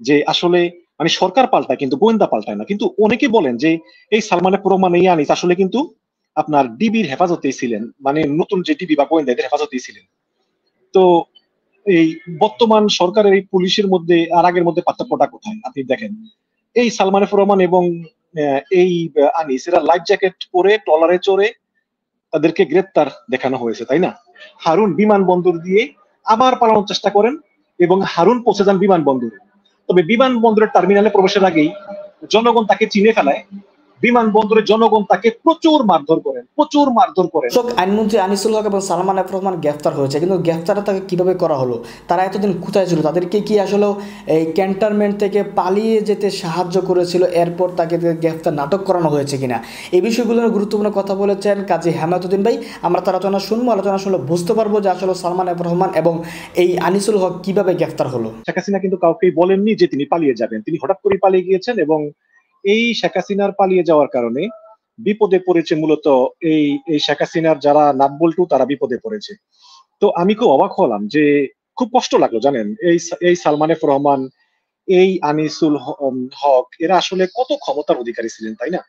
যে আসলে মানে সরকার পাল্টায় কিন্তু গোয়েন্দা পাল্টায় না। কিন্তু অনেকে বলেন যে এই সালমান এফ রহমান এই আনিস আসলে কিন্তু আপনার ডিবির হেফাজতেই ছিলেন, মানে নতুন যে ডিবি বা গোয়েন্দাদের হেফাজতেই ছিলেন। তো এই বর্তমান সরকারের এই পুলিশের মধ্যে আর আগের মধ্যে পার্থক্যটা কোথায় আপনি দেখেন। এই সালমান এফ রহমান এবং এই আনিস এরা লাইফ জ্যাকেট পরে ট্রলারে চড়ে তাদেরকে গ্রেপ্তার দেখানো হয়েছে, তাই না? হারুন বিমানবন্দর দিয়ে আবার পালানোর চেষ্টা করেন এবং হারুন পৌঁছে যান বিমানবন্দরে। তবে বিমানবন্দরের টার্মিনালে প্রবেশের আগেই জনগণ তাকে চিনে ফেলায়। বিমানবন্দরে জনগণ তাকে প্রচুর মারধর করেন, প্রচুর মারধর করেন। দর্শক, আইনমন্ত্রী আনিসুল হক এবং সালমান এফ রহমান গ্রেফতার হয়েছে, কিন্তু গ্রেফতারটা তাকে কিভাবে করা হলো? তারা এতদিন কোথায় ছিল? তাদেরকে কি আসলে এই ক্যান্টনমেন্ট থেকে পালিয়ে যেতে সাহায্য করেছিল, এরপর তাকে গ্রেফতার নাটক করানো হয়েছে কিনা, এই বিষয়গুলো নিয়ে গুরুত্বপূর্ণ কথা বলেছেন কাজী হেমায়েতুদ্দিন ভাই। আমরা তার আলোচনা শুনবো, আলোচনা শুনলে বুঝতে পারবো যে আসলে সালমান এফ রহমান এবং এই আনিসুল হক কিভাবে গ্রেফতার হলো। শেখ হাসিনা কিন্তু কাউকেই বলেননি যে তিনি পালিয়ে যাবেন, তিনি হঠাৎ করে পালিয়ে গিয়েছেন এবং এই শেখ হাসিনার পালিয়ে যাওয়ার কারণে বিপদে পড়েছে মূলত এই এই শেখ হাসিনার যারা নাটবল্টু তারা বিপদে পড়েছে। তো আমি খুব অবাক হলাম যে খুব কষ্ট লাগলো জানেন, এই সালমান এফ রহমান, এই আনিসুল হক এরা আসলে কত ক্ষমতার অধিকারী ছিলেন, তাই না?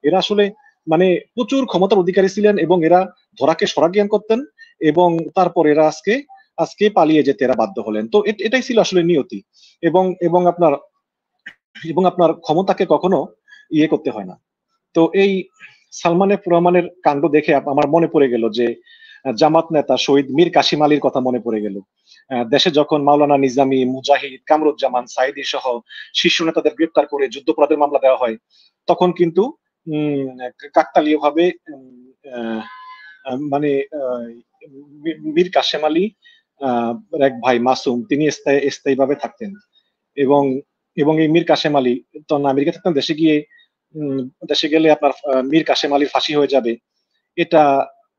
এরা আসলে মানে প্রচুর ক্ষমতার অধিকারী ছিলেন এবং এরা ধরাকে সরা জ্ঞান করতেন এবং তারপর এরা আজকে আজকে পালিয়ে যেতে এরা বাধ্য হলেন। তো এটাই ছিল আসলে নিয়তি। এবং এবং আপনার এবং আপনার ক্ষমতাকে কখনো ইয়ে করতে হয় না। তো এই সালমান এফ রহমানের কাণ্ড দেখে আমার মনে পড়ে গেল যে জামাত নেতা শহীদ মীর কাসিম আলীর কথা মনে পড়ে গেল। দেশে যখন মাওলানা নিজামী, মুজাহিদ, কামরুজ্জামান, সাইদি সহ শীর্ষ নেতাদের গ্রেপ্তার করে যুদ্ধপরাধের মামলা দেওয়া হয়, তখন কিন্তু কাকতালীয় ভাবে মানে মীর কাসেম আলী এক ভাই মাসুম তিনি স্থায়ীভাবে থাকতেন। এবং এবং এই মীর কাসেম আলী তখন আমেরিকা থাকতেন, দেশে গিয়ে দেশে গেলে আপনার মীর কাসেম আলীর ফাঁসি হয়ে যাবে, এটা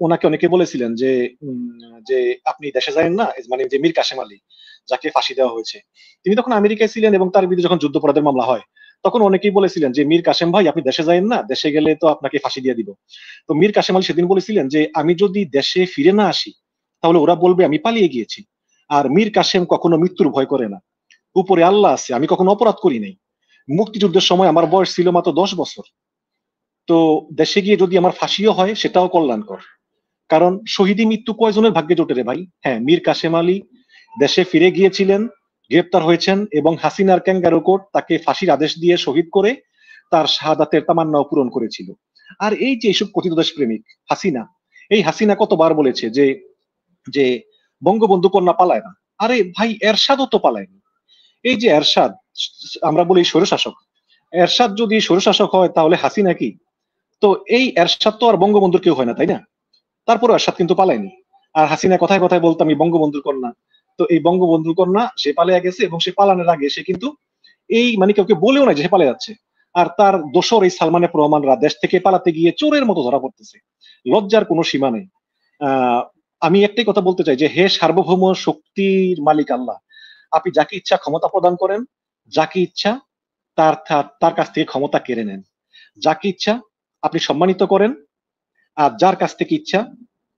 ওনাকে অনেকে বলেছিলেন যে যে আপনি দেশে যাবেন না, মানে যে মীর কাসেম আলী যাকে ফাঁসি দেওয়া হয়েছে তিনি তখন আমেরিকায় ছিলেন এবং তার বিরুদ্ধে যখন যুদ্ধপরাধের মামলা হয় তখন অনেকেই বলেছিলেন যে মীর কাসেম ভাই আপনি দেশে যাবেন না, দেশে গেলে তো আপনাকে ফাঁসি দিয়ে দিব। তো মীর কাসেম আলী সেদিন বলেছিলেন যে আমি যদি দেশে ফিরে না আসি তাহলে ওরা বলবে আমি পালিয়ে গিয়েছি। আর মীর কাসেম কখনো মৃত্যুর ভয় করে না, উপরে আল্লাহ আছে, আমি কখনো অপরাধ করি নাই। মুক্তিযুদ্ধের সময় আমার বয়স ছিল মাত্র 10 বছর। তো দেশে গিয়ে যদি আমার ফাঁসিও হয় সেটাও কল্যাণকর, কারণ শহীদি মৃত্যু কয়জনের ভাগ্যে জোটে রে ভাই? হ্যাঁ, মীর কাসেম আলী দেশে ফিরে গিয়েছিলেন, গ্রেপ্তার হয়েছেন এবং হাসিনার ক্যাঙ্গারু কোর্ট তাকে ফাঁসির আদেশ দিয়ে শহীদ করে তার শাহাদাতের তামান্নাও পূরণ করেছিল। আর এই যে এইসব কথিত দেশপ্রেমিক হাসিনা, এই হাসিনা কতবার বলেছে যে যে বঙ্গবন্ধু কন্যা পালায় না। আরে ভাই, এরশাদও তো পালায়নি। এই যে এরশাদ, আমরা বলি স্বৈরশাসক, এরশাদ যদি স্বৈরশাসক হয় তাহলে হাসিনা কি? তো এই এরশাদ তো আর বঙ্গবন্ধুর কেউ হয় না, তাই না? তারপরে এরশাদ কিন্তু পালায়নি। আর হাসিনা কথায় কথায় বলতো আমি বঙ্গবন্ধুর কন্যা। তো এই বঙ্গবন্ধুর কন্যা সে পালিয়ে গেছে এবং সে পালানোর আগে সে কিন্তু এই মানে কাউকে বলেও না যে সে পালিয়ে যাচ্ছে। আর তার দোসর এই সালমান এফ রহমানরা দেশ থেকে পালাতে গিয়ে চোরের মতো ধরা পড়তেছে। লজ্জার কোনো সীমা নেই। আহ আমি একটাই কথা বলতে চাই যে হে সার্বভৌম শক্তির মালিক আল্লাহ, আপনি যাকে ইচ্ছা ক্ষমতা প্রদান করেন, যাকে ইচ্ছা তার তার কাছ থেকে ক্ষমতা কেড়ে নেন, যাকে ইচ্ছা আপনি সম্মানিত করেন, আর যার কাছ থেকে ইচ্ছা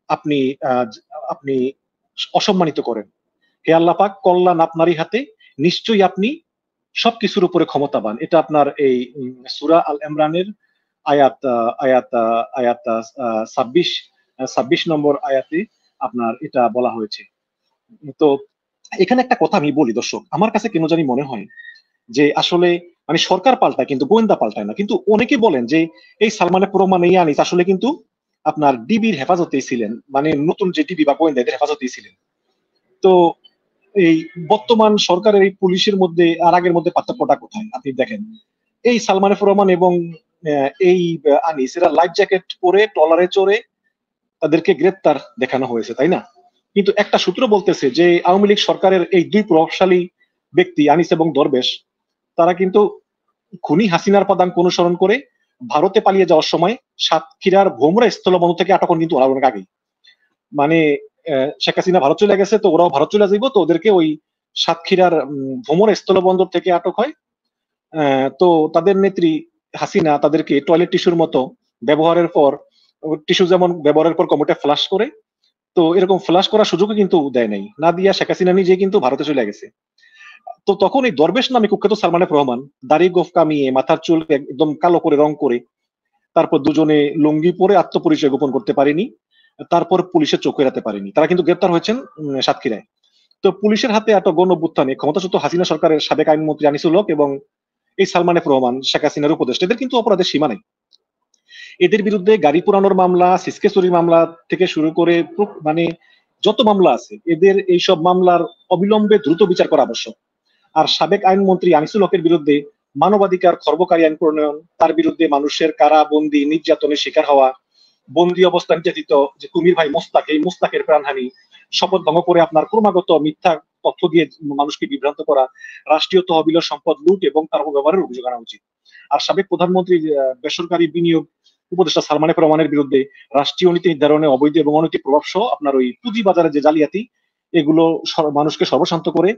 আপনি আহ, আপনি অসম্মানিত করেন। হে আল্লাহ পাক, কল্যাণ আপনারই হাতে, নিশ্চয়ই আপনি সবকিছুর উপরে ক্ষমতাবান। এটা আপনার এই সূরা আল ইমরানের আয়াত আয়াত আয়াত 26 নম্বর আয়াতে আপনার এটা বলা হয়েছে। তো এখানে একটা কথা আমি বলি দর্শক, আমার কাছে কেন জানি মনে হয় যে আসলে মানে সরকার পাল্টায় কিন্তু গোয়েন্দা পাল্টায় না। কিন্তু অনেকে বলেন যে এই সালমান এফ রহমান এই আনিস আসলে কিন্তু আপনার ডিবির হেফাজতেই ছিলেন, মানে নতুন যে ডিবি বা গোয়েন্দাদের হেফাজতেই ছিলেন। তো এই বর্তমান সরকারের এই পুলিশের মধ্যে আর আগের মধ্যে পার্থক্যটা কোথায় আপনি দেখেন। এই সালমান এফ রহমান এবং এই আনিস এরা লাইফ জ্যাকেট পরে ট্রলারে চড়ে তাদেরকে গ্রেপ্তার দেখানো হয়েছে, তাই না? কিন্তু একটা সূত্র বলতেছে যে আওয়ামী লীগ সরকারের এই দুই প্রভাবশালী ব্যক্তি আনিস এবং দরবেশ তারা কিন্তু খুনি হাসিনার পদাঙ্ক অনুসরণ করে ভারতে পালিয়ে যাওয়ার সময় সাতক্ষীরার ভোমরা স্থলবন্দর থেকে আটক হন কিন্তু ওরা অনেক আগেই। মানে শেখ হাসিনা ভারত চলে গেছে, তো ওরাও ভারত চলে যাইব, তো ওদেরকে ওই সাতক্ষীরার ভোমরা স্থলবন্দর থেকে আটক হয়। তো তাদের নেত্রী হাসিনা তাদেরকে টয়লেট টিস্যুর মতো ব্যবহারের পর, টিস্যু যেমন ব্যবহারের পর কমোটে ফ্লাশ করে, তো এরকম ফ্লাশ করার সুযোগও কিন্তু দেয় নাই, না দিয়া শেখ হাসিনা নিজে কিন্তু ভারতে চলে গেছে। তো তখন এই দরবেশ নামে কুখ্যাত সালমান এফ রহমান দাড়ি গোফ কামিয়ে মাথার চুল একদম কালো করে রং করে তারপর দুজনে লুঙ্গি পরে আত্মপরিচয় গোপন করতে পারেনি, তারপর পুলিশের চোখ এড়াতে পারেনি, তারা কিন্তু গ্রেপ্তার হয়েছেন সাতক্ষীরায়। তো পুলিশের হাতে এত গণ অভ্যুত্থানে ক্ষমতাচ্যুত হাসিনা সরকারের সাবেক আইনমন্ত্রী আনিসুল হক এবং এই সালমান এফ রহমান শেখ হাসিনার উপদেষ্টা, এদের কিন্তু অপরাধের সীমা নেই। এদের বিরুদ্ধে গাড়ি পোড়ানোর মামলা, সিসকে চুরির মামলা থেকে শুরু করে মানে যত মামলা আছে, এদের এইসব মামলার অবিলম্বে দ্রুত বিচার করা আবশ্যক। আর সাবেক আইনমন্ত্রী আনিসুল হকের বিরুদ্ধে মানবাধিকার খর্বকারী আইন প্রণয়ন, তার বিরুদ্ধে মানুষের কারাবন্দি নির্যাতনের শিকার হওয়া, বন্দি অবস্থা নির্যাতিত যে কুমির ভাই মোস্তাক, এই মোস্তাকের প্রাণহানি, শপথ ভঙ্গ করে আপনার ক্রমাগত মিথ্যা তথ্য দিয়ে মানুষকে বিভ্রান্ত করা, রাষ্ট্রীয় তহবিলের সম্পদ লুট এবং তার অপব্যবহারের অভিযোগ আনা উচিত। আর সাবেক প্রধানমন্ত্রী বেসরকারি বিনিয়োগ উপদেষ্টা সালমান এফ রহমানের বিরুদ্ধে রাষ্ট্রীয় নীতি নির্ধারণে অবৈধ এবং অনৈতিক প্রভাব সহ আপনার ওই পুঁজিবাজারে যে জালিয়াতি, এগুলো মানুষকে সর্বশান্ত করে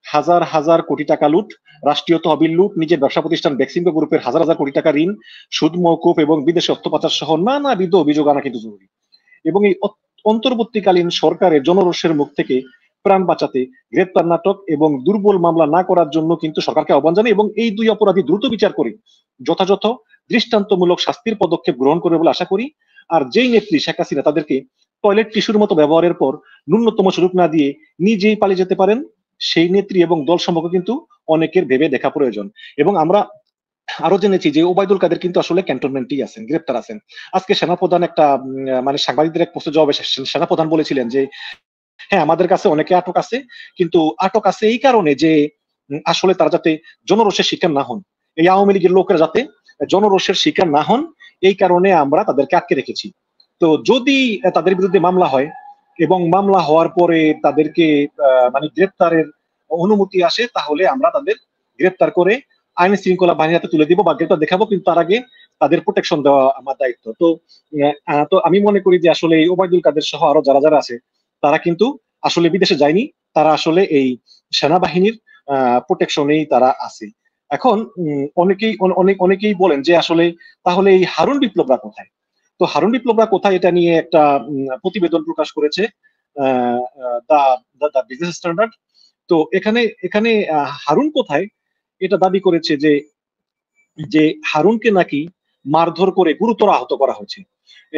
হাজার হাজার কোটি টাকা লুট, রাষ্ট্রীয় তহবিল লুট, নিজের ব্যবসা প্রতিষ্ঠান বেক্সিমকো গ্রুপের হাজার হাজার কোটি টাকা ঋণ, সুদ মওকুফ এবং বিদেশে অর্থ পাচার সহ নানাবিধ অভিযোগ আনা কিন্তু জরুরি। এবং এই অন্তর্বর্তীকালীন সরকারের জনরোষের মুখ থেকে প্রাণ বাঁচাতে গ্রেপ্তার নাটক এবং দুর্বল মামলা না করার জন্য কিন্তু সরকারকে আহ্বান জানাই এবং এই দুই অপরাধী দ্রুত বিচার করে যথাযথ দৃষ্টান্তমূলক শাস্তির পদক্ষেপ গ্রহণ করবে বলে আশা করি। আর যেই নেত্রী শেখ হাসিনা তাদেরকে টয়লেট টিস্যুর মতো ব্যবহারের পর ন্যূনতম সুযোগ না দিয়ে নিজেই পালিয়ে যেতে পারেন, সেই নেত্রী এবং দল সম্পর্কে কিন্তু অনেকের ভেবে দেখা প্রয়োজন। এবং আমরা আরো জেনেছি যে ওবায়দুল কাদের কিন্তু আসলে ক্যান্টনমেন্টেই আছেন, গ্রেপ্তার আছেন। আজকে সেনাপ্রধান একটা মানে সাংবাদিকদের এক প্রশ্নের জবাবে সেনাপ্রধান বলেছিলেন যে হ্যাঁ আমাদের কাছে অনেকে আটক আছে, কিন্তু আটক আছে এই কারণে যে আসলে তারা যাতে জনরোষের শিকার না হন, এই আওয়ামী লীগের লোকেরা যাতে জনরোষের শিকার না হন, এই কারণে আমরা তাদেরকে আটকে রেখেছি। তো যদি তাদের বিরুদ্ধে মামলা হয় এবং মামলা হওয়ার পরে তাদেরকে মানে গ্রেপ্তারের অনুমতি আসে, তাহলে আমরা তাদের গ্রেপ্তার করে আইন শৃঙ্খলা বাহিনীর হাতে তুলে দিব বা গ্রেপ্তার দেখাবো, কিন্তু তার আগে তাদের প্রোটেকশন দেওয়া আমার দায়িত্ব। তো আমি মনে করি যে আসলে এই ওবায়দুল কাদের সহ আরো যারা যারা আছে তারা কিন্তু আসলে বিদেশে যায়নি, তারা আসলে এই সেনাবাহিনীর প্রোটেকশনেই তারা আছে। এখন অনেকেই বলেন যে আসলে তাহলে এই হারুন বিপ্লবরা কোথায়? তো হারুন বিপ্লবরা কোথায় এটা নিয়ে একটা প্রতিবেদন প্রকাশ করেছে দা বিজনেস স্ট্যান্ডার্ড। তো এখানে এখানে হারুন কোথায় এটা দাবি করেছে যে যে হারুনকে নাকি মারধর করে গুরুতর আহত করা হয়েছে।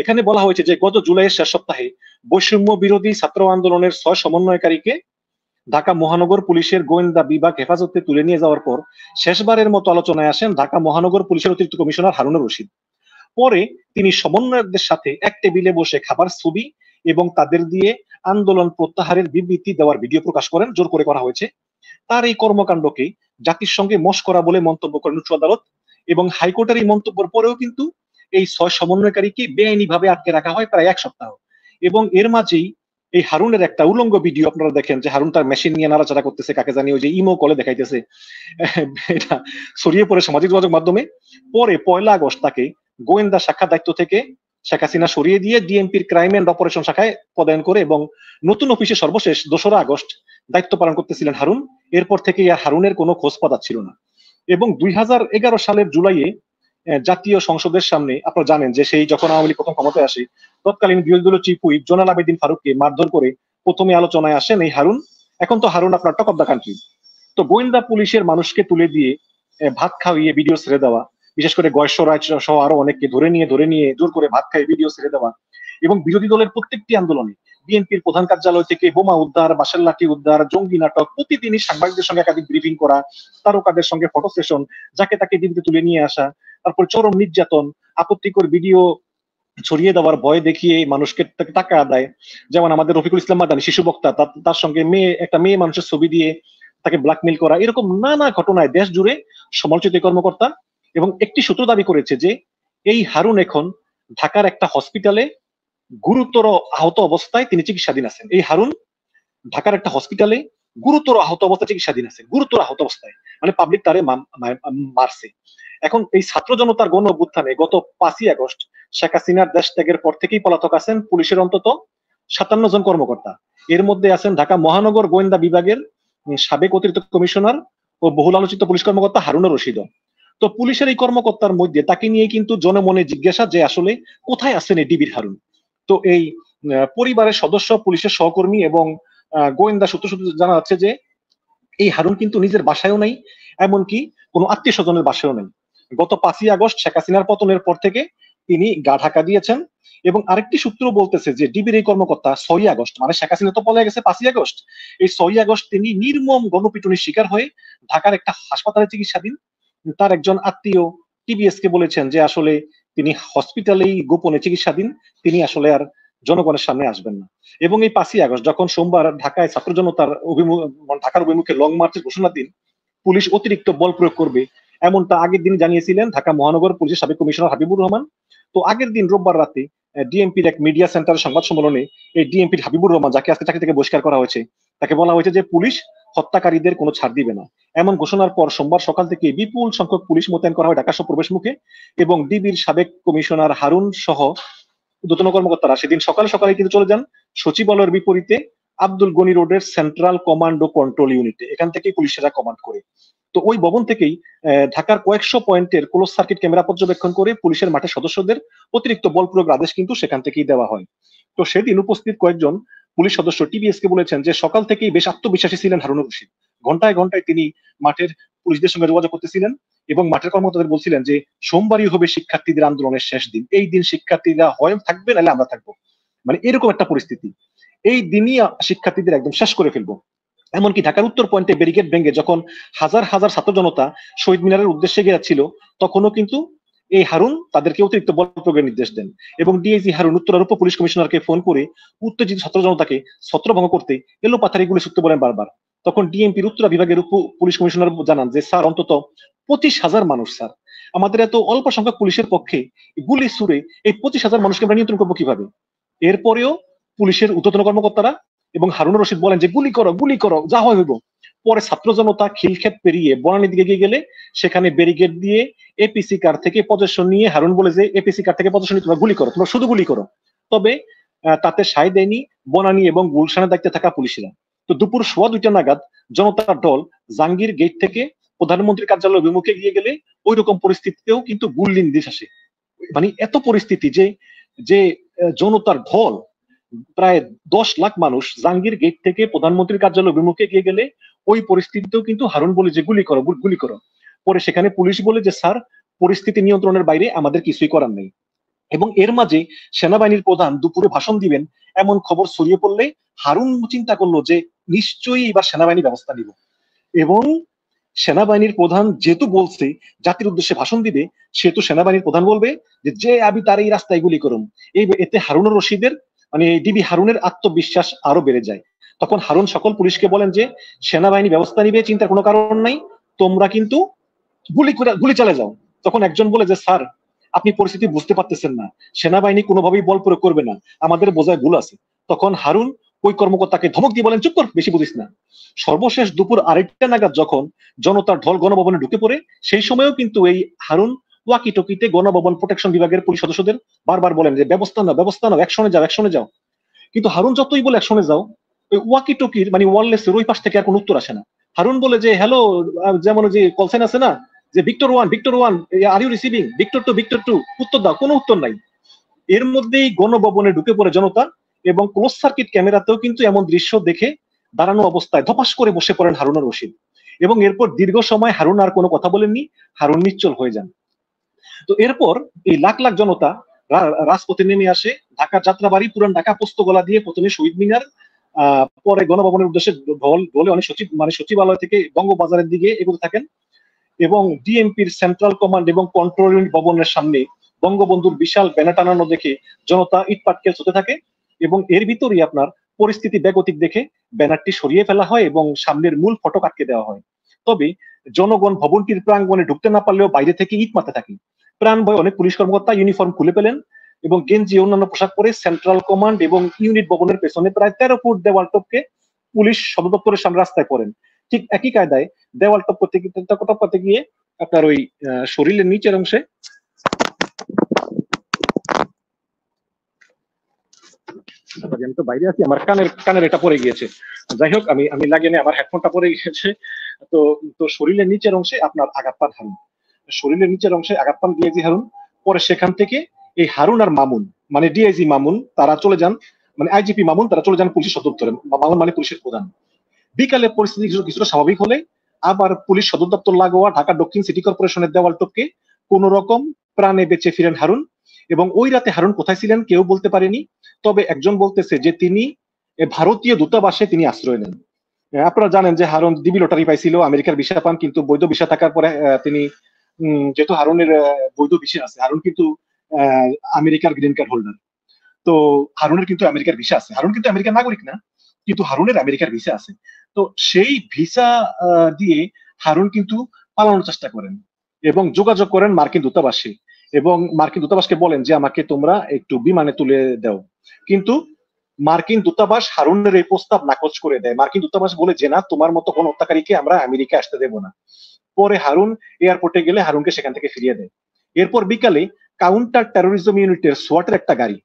এখানে বলা হয়েছে যে গত জুলাইয়ের শেষ সপ্তাহে বৈষম্য বিরোধী ছাত্র আন্দোলনের 6 সমন্বয়কারীকে ঢাকা মহানগর পুলিশের গোয়েন্দা বিভাগ হেফাজতে তুলে নিয়ে যাওয়ার পর শেষবারের মতো আলোচনায় আসেন ঢাকা মহানগর পুলিশের অতিরিক্ত কমিশনার হারুনুর রশিদ। পরে তিনি সমন্বয়কদের সাথে এক টেবিলে বসে খাবার ছবি এবং তাদের দিয়ে আন্দোলন প্রত্যাহারের বিবৃতি দেওয়ার ভিডিও প্রকাশ করেন, জোর করে করা হয়েছে। তার এই কর্মকাণ্ডকে জাতিসংঘে মশকরা বলে মন্তব্য করেন উচ্চ আদালত এবং হাইকোর্টের এই মন্তব্যের পরেও কিন্তু এই 6 সমন্বয়কারীকে বেআইনিভাবে আটকে রাখা হয় প্রায় এক সপ্তাহ। এবং এর মাঝেই এই হারুনের একটা উলঙ্গ ভিডিও আপনারা দেখেন যে হারুন তার মেশিন নিয়ে নাড়াচাড়া করতেছে, কাকে জানি ওই যে ইমো কলে দেখাইতেছে, এটা ছড়িয়ে পড়ে সামাজিক যোগাযোগ মাধ্যমে। পরে 1 আগস্ট তাকে গোয়েন্দা শাখা দায়িত্ব থেকে শেখ হাসিনা সরিয়ে দিয়ে ডিএমপির ক্রাইম এন্ড অপারেশন শাখায় পদায়ন করে এবং নতুন অফিসে সর্বশেষ 2 আগস্ট দায়িত্ব পালন করতেছিলেন হারুন। এরপর থেকে আর হারুনের কোনো খোঁজ পাওয়া ছিল না। এবং 2011 সালের জুলাইয়ে জাতীয় সংসদের সামনে আপনারা জানেন যে সেই যখন আওয়ামী লীগ প্রথম ক্ষমতায় আসে, তৎকালীন বিরোধী দলীয় চিফ হুইপ জোনাল আবেদিন ফারুককে মারধর করে প্রথমে আলোচনায় আসেন এই হারুন। এখন তো হারুন আপনার টক অফ দ্য কান্ট্রি। তো গোয়েন্দা পুলিশের মানুষকে তুলে দিয়ে ভাত খাওয়িয়ে ভিডিও ছেড়ে দেওয়া, বিশেষ করে গয়েশ্বর রায় সহ আরো অনেককে ধরে নিয়ে জোর করে ভাত খাইয়ে ভিডিও ছেড়ে দেওয়া এবং বিরোধী দলের প্রত্যেকটি আন্দোলনে বিএনপির প্রধান কার্যালয় থেকে বোমা উদ্ধার, বাঁশের লাঠি উদ্ধার, জঙ্গি নাটক, প্রতিদিনই সাংবাদিকদের সঙ্গে একাধিক ব্রিফিং করা, তারকাদের সঙ্গে ফটো সেশন, যাকে তাকে টিভিতে তুলে নিয়ে আসা, তারপর চরম নির্যাতন, আপত্তিকর ভিডিও ছড়িয়ে দেওয়ার ভয় দেখিয়ে মানুষকে টাকা আদায়। যেমন আমাদের রফিকুল ইসলাম মাদানী শিশু বক্তা, তার সঙ্গে একটা মেয়ে মানুষের ছবি দিয়ে তাকে ব্ল্যাকমেইল করা, এরকম নানা ঘটনায় দেশ জুড়ে সমালোচিত কর্মকর্তা। এবং একটি সূত্র দাবি করেছে যে এই হারুন এখন ঢাকার একটা হসপিটালে গুরুতর আহত অবস্থায় তিনি চিকিৎসাধীন আছেন। এই হারুন ঢাকার একটা হসপিটালে গুরুতর আহত অবস্থায় চিকিৎসাধীন আছেন, গুরুতর আহত অবস্থায়, মানে পাবলিক তারে মারছে। এখন এই ছাত্র জনতার গণ অভ্যুত্থানে গত 5ই আগস্ট শেখ হাসিনার দেশ ত্যাগের পর থেকেই পলাতক আছেন পুলিশের অন্তত 57 জন কর্মকর্তা। এর মধ্যে আছেন ঢাকা মহানগর গোয়েন্দা বিভাগের সাবেক অতিরিক্ত কমিশনার ও বহুল আলোচিত পুলিশ কর্মকর্তা হারুনুর রশিদ। তো পুলিশের এই কর্মকর্তার মধ্যে তাকে নিয়ে কিন্তু জনমনে জিজ্ঞাসা যে আসলে কোথায় আছেন এই ডিবির হারুন। তো এই পরিবারের সদস্য, পুলিশের সহকর্মী এবং গোয়েন্দা সূত্র জানা যাচ্ছে যে এই হারুন কিন্তু নিজের বাসায়ও নাই, এমনকি কোনো আত্মীয় স্বজনের বাসায়ও নেই। গত 5ই আগস্ট শেখ হাসিনার পতনের পর থেকে তিনি গা ঢাকা দিয়েছেন। এবং আরেকটি সূত্র বলতেছে যে ডিবির এই কর্মকর্তা 6ই আগস্ট, মানে শেখ হাসিনা তো পলায় গেছে 5ই আগস্ট, এই 6ই আগস্ট তিনি নির্মম গণপিটুনির শিকার হয়ে ঢাকার একটা হাসপাতালে চিকিৎসাধীন। তার একজন আত্মীয় টিবিএস কে বলেছেন যে আসলে তিনি হসপিটালেই গোপনে চিকিৎসাধীন, তিনি আসলে আর জনগণের সামনে আসবেন না। এবং এই 5ই আগস্ট যখন সোমবার ঢাকায় ছাত্র জনতার ঢাকার অভিমুখে লং মার্চের ঘোষণা দিন, পুলিশ অতিরিক্ত বল প্রয়োগ করবে এমনটা আগের দিন জানিয়েছিলেন ঢাকা মহানগর পুলিশের সাবেক কমিশনার হাবিবুর রহমান। তো আগের দিন রোববার রাতে ডিএমপির এক মিডিয়া সেন্টার সংবাদ সম্মেলনে এই ডিএমপির হাবিবুর রহমান, যাকে আজকে চাকরি থেকে বহিষ্কার করা হয়েছে, তাকে বলা হয়েছে যে পুলিশ হত্যাকারীদের কোনো ছাড় দিবে না। এমন ঘোষণার পর সোমবার সকাল থেকে বিপুল সংখ্যক পুলিশ মোতায়েন করা হয় ঢাকা শহর প্রবেশ মুখে। এবং ডিবির সাবেক কমিশনার হারুন সহ ঊর্ধ্বতন কর্মকর্তারা সেদিন সকাল সকালে কিন্তু চলে যান সচিবালয়ের বিপরীতে আব্দুল গনি রোডের সেন্ট্রাল কমান্ড ও কন্ট্রোল ইউনিটে। এখান থেকেই পুলিশেরা কমান্ড করে। তো ওই ভবন থেকেই ঢাকার কয়েকশো পয়েন্টের ক্লোজ সার্কিট ক্যামেরা পর্যবেক্ষণ করে পুলিশের মাঠে সদস্যদের অতিরিক্ত বল প্রয়োগের আদেশ কিন্তু সেখান থেকেই দেওয়া হয়। তো সেদিন উপস্থিত কয়েকজন পুলিশ সদস্য টিবিএস কে বলেছেন যে সকাল থেকেই বেশ আত্মবিশ্বাসী ছিলেন হারুনুর রশিদ। ঘন্টায় ঘন্টায় তিনি মাঠের পুলিশদের সঙ্গে যোগাযোগ করতেছিলেন এবং মাঠের কর্মকর্তাদের বলছিলেন যে সোমবারই হবে শিক্ষার্থীদের আন্দোলনের শেষ দিন, এই দিন শিক্ষার্থীরা হয় থাকবে নাহলে আমরা থাকবো, মানে এরকম একটা পরিস্থিতি। এই দিনই শিক্ষার্থীদের একদম শেষ করে ফেলবো। এমনকি ঢাকার উত্তর পয়েন্টে ব্যারিকেড ভেঙে যখন হাজার হাজার ছাত্র জনতা শহীদ মিনারের উদ্দেশ্যে গিয়েছিল, তখনও কিন্তু এই হারুন তাদেরকে অতিরিক্ত বল প্রয়োগের নির্দেশ দেন। এবং ডিআইজি হারুন উত্তরার উপ পুলিশ কমিশনারকে ফোন করে উত্তেজিত ছাত্র জনতাকে ছত্রভঙ্গ করতে এলোপাথারি গুলি ছুটতে বলেন বারবার। তখন ডিএমপির উত্তরা বিভাগের উপ পুলিশ কমিশনার জানান যে স্যার, অন্তত 25,000 মানুষ স্যার, আমাদের এত অল্প সংখ্যক পুলিশের পক্ষে গুলি ছুড়ে এই 25,000 মানুষকে আমরা নিয়ন্ত্রণ করবো কিভাবে? এরপরেও পুলিশের ঊর্ধ্বতন কর্মকর্তারা এবং হারুনুর রশিদ বলেন যে গুলি করো যা হয় হইব। পরে ছাত্র জনতা খিলক্ষেত পেরিয়ে বনানীর দিকে গিয়ে গেলে সেখানে ব্যারিকেড দিয়ে এপিসি কার থেকে পজেশন নিয়ে হারুন বলে যে এপিসি কার থেকে পজেশন নিয়ে তোমরা গুলি করো, তোমরা শুধু গুলি করো। তবে তাতে সায় দেয়নি বনানী এবং গুলশানের দায়িত্বে থাকা পুলিশেরা। তো দুপুর 2:15 নাগাদ জনতার দল জাঙ্গির গেট থেকে প্রধানমন্ত্রীর কার্যালয় অভিমুখে গিয়ে গেলে ওই রকম পরিস্থিতিতেও কিন্তু গুল্লি নির্দেশ আসে। মানে এত পরিস্থিতি যে যে জনতার ঢল, প্রায় 10 লাখ মানুষ জাঙ্গির গেট থেকে প্রধানমন্ত্রীর কার্যালয় অভিমুখে গিয়ে গেলে ওই পরিস্থিতিতেও কিন্তু হারুন বলে যে গুলি করো গুলি করো। পরে সেখানে পুলিশ বলে যে স্যার, পরিস্থিতি নিয়ন্ত্রণের বাইরে, আমাদের কিছুই করার নেই। এবং এর মাঝে সেনাবাহিনীর প্রধান দুপুরে ভাষণ দিবেন এমন খবর ছড়িয়ে পড়লে হারুন চিন্তা করলো যে নিশ্চয়ই এবার সেনাবাহিনী ব্যবস্থা নিব। এবং সেনাবাহিনীর প্রধান যেহেতু বলছে জাতির উদ্দেশ্যে ভাষণ দিবে, সেহেতু সেনাবাহিনীর প্রধান বলবে যে আমি তার এই রাস্তায় গুলি করুন। এতে হারুনুর রশিদের, মানে ডিবি হারুনের আত্মবিশ্বাস আরো বেড়ে যায়। তখন হারুন সকল পুলিশকে বলেন যে সেনাবাহিনী ব্যবস্থা নিবে, চিন্তার কোনো কারণ নাই, তোমরা কিন্তু গুলি চালিয়ে যাও। তখন একজন বলে যে স্যার, আপনি পরিস্থিতি বুঝতে পারতেছেন না, সেনাবাহিনী কোনোভাবেই বল প্রয়োগ করবে না, আমাদের বোঝায় ভুল আছে। তখন হারুন ওই কর্মকর্তাকে ধমক দিয়ে বলেন চুপ কর, বেশি বুঝিস না। সর্বশেষ দুপুর 2:30 নাগাদ যখন জনতার ঢল গণভবনে ঢুকে পড়ে, সেই সময়ও কিন্তু এই হারুন ওয়াকি টকিতে গণভবন প্রোটেকশন বিভাগের পুলিশ সদস্যদের বারবার বলেন যে ব্যবস্থা নাও, অ্যাকশনে যাও। কিন্তু হারুন যতই বলে অ্যাকশনে যাও, ওই ওয়াকি টকির মানে ওয়ারলেসের ওই পাশ থেকে আর কোনো উত্তর আসে না। হারুন বলে যে হ্যালো, যেমন যে কল সাইন আছে না, যে Victor one are you receiving, Victor two, উত্তর দাও, কোনো উত্তর নাই। এর মধ্যেই গণভবনে ঢুকে পড়ে জনতা এবং ক্লোজ সার্কিট ক্যামেরাতেও কিন্তু এমন দৃশ্য দেখে দাঁড়ানো অবস্থায় ধপাস করে বসে পড়েন হারুনুর রশিদ। এবং এরপর দীর্ঘ সময় হারুন আর কোনো কথা বলেননি, হারুন নিশ্চল হয়ে যান। তো এরপর এই লাখ লাখ জনতা রাজপথে নেমে আসে। ঢাকার যাত্রাবাড়ি, পুরান ঢাকা, পোস্তগোলা দিয়ে প্রথমে শহীদ মিনার, পরে গণভবনের উদ্দেশ্যে ঢলে অনেক সচিবালয় থেকে বঙ্গবাজারের দিকে এগোতে থাকেন। এবং ডিএমপির সেন্ট্রাল কমান্ড এবং কন্ট্রোল ইউনিট ভবনের সামনে বঙ্গবন্ধুর বিশাল ব্যানার টানানো দেখে জনতা ইটপাটকেল হতে থাকে। এবং এর ভিতরেই আপনার পরিস্থিতি বেগতিক দেখে ব্যানারটি সরিয়ে ফেলা হয় এবং সামনের মূল ফটক আটকে দেওয়া হয়। তবে জনগণ ভবনটির প্রাঙ্গণে ঢুকতে না পারলেও বাইরে থেকে ইট মারতে থাকে। প্রাণ ভয়ে অনেক পুলিশ কর্মকর্তা ইউনিফর্ম খুলে পেলেন এবং গেঞ্জি অন্যান্য পোশাক পরে সেন্ট্রাল কমান্ড এবং ইউনিট ভবনের পেছনে প্রায় 13 ফুট দেওয়াল টপকে পুলিশ সদর দপ্তরের সামনে রাস্তায় পড়েন। ঠিক একই কায়দায় দেওয়াল টপকাতে গিয়ে আপনার ওই শরীরের নিচের অংশে আমি তো বাইরে আছি, আমার কানের এটা পড়ে গিয়েছে। যাই হোক, আমি লাগিয়ে নিয়ে আমার হেডফোনটা পড়ে গিয়েছে। তো তো শরীরের নিচের অংশে আপনার আঘাত পান হারুন, শরীরের নিচের অংশে আঘাত পান ডিআইজি হারুন। পরে সেখান থেকে এই হারুন আর মামুন, মানে ডিআইজি মামুন তারা চলে যান, মানে আইজিপি মামুন তারা চলে যান পুলিশ সদর দপ্তরে। মামুন মানে পুলিশের প্রধান। বিকালে পরিস্থিতি কিছুটা স্বাভাবিক হলে আবার পুলিশ সদর দপ্তর লাগোয়া ঢাকা দক্ষিণ সিটি কর্পোরেশনের দেওয়াল টপকে কোন রকম প্রাণে বেঁচে ফিরেন হারুন। এবং ওই রাতে হারুন কোথায় ছিলেন কেউ বলতে পারেনি, তবে একজন বলতেছে যে তিনি ভারতীয় দূতাবাসে তিনি আশ্রয় নেন। আপনারা জানেন যে হারুন ডিবি লটারি পাইছিল, আমেরিকার ভিসা পান, কিন্তু বৈধ ভিসা থাকার পরে তিনি যেহেতু হারুনের বৈধ ভিসা আছে, হারুন কিন্তু আহ, আমেরিকার গ্রিন কার্ড হোল্ডার। তো হারুনের কিন্তু আমেরিকার ভিসা আছে, হারুন কিন্তু আমেরিকার নাগরিক না, কিন্তু হারুনের আমেরিকার ভিসা আছে। তো সেই ভিসা দিয়ে হারুন কিন্তু পালানোর চেষ্টা করেন এবং যোগাযোগ করেন মার্কিন দূতাবাসে, এবং মার্কিন দূতাবাসকে বলেন যে আমাকে তোমরা একটু বিমানে তুলে দাও। কিন্তু মার্কিন দূতাবাস হারুনের এই প্রস্তাব নাকচ করে দেয়। মার্কিন দূতাবাস বলে যে না, তোমার মতো কোন হত্যাকারীকে আমরা আমেরিকা আসতে দেব না। পরে হারুন এয়ারপোর্টে গেলে হারুনকে সেখান থেকে ফিরিয়ে দেয়। এরপর বিকালে কাউন্টার টেরোরিজম ইউনিটের সোয়াটের একটা গাড়ি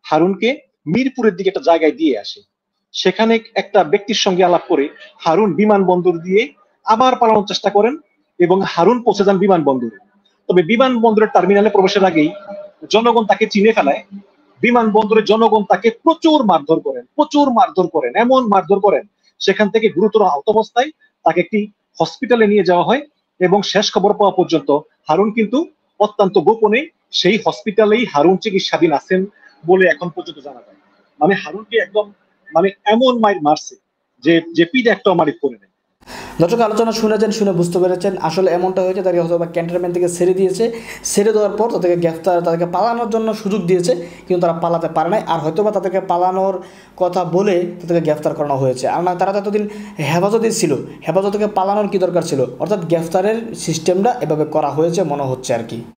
হারুনকে মিরপুরের দিকে একটা জায়গায় দিয়ে আসে। সেখানে একটা ব্যক্তির সঙ্গে আলাপ করে হারুন বিমানবন্দর দিয়ে আবার পালানোর চেষ্টা করেন এবং হারুন পৌঁছে যান বিমানবন্দরে। তবে বিমানবন্দরের টার্মিনালে প্রবেশের আগেই জনগণ তাকে চিনে ফেলায়। বিমানবন্দরে জনগণ তাকে প্রচুর মারধর করেন, এমন মারধর করেন সেখান থেকে গুরুতর আহত অবস্থায় তাকে একটি হসপিটালে নিয়ে যাওয়া হয়। এবং শেষ খবর পাওয়া পর্যন্ত হারুন কিন্তু অত্যন্ত গোপনে সেই হসপিটালেই হারুন চিকিৎসাধীন আছেন বলে এখন পর্যন্ত জানা যায়। মানে হারুনকে একদম মানে এমন মাইর মারছে যে যে পিঠে একটা মারি করে দেয়। দর্শক আলোচনা শুনেছেন, শুনে বুঝতে পেরেছেন আসলে এমনটা হয়েছে, তাকে হয়তো বা ক্যান্টনমেন্ট থেকে ছেড়ে দিয়েছে, ছেড়ে দেওয়ার পর তাদেরকে গ্রেফতার, তাদেরকে পালানোর জন্য সুযোগ দিয়েছে, কিন্তু তারা পালাতে পারে নাই। আর হয়তো বা তাদেরকে পালানোর কথা বলে তাদেরকে গ্রেফতার করানো হয়েছে। আর না, তারা তো এতদিন হেফাজতে ছিল, হেফাজত থেকে পালানোর কি দরকার ছিল? অর্থাৎ গ্রেফতারের সিস্টেমটা এভাবে করা হয়েছে মনে হচ্ছে আর কি।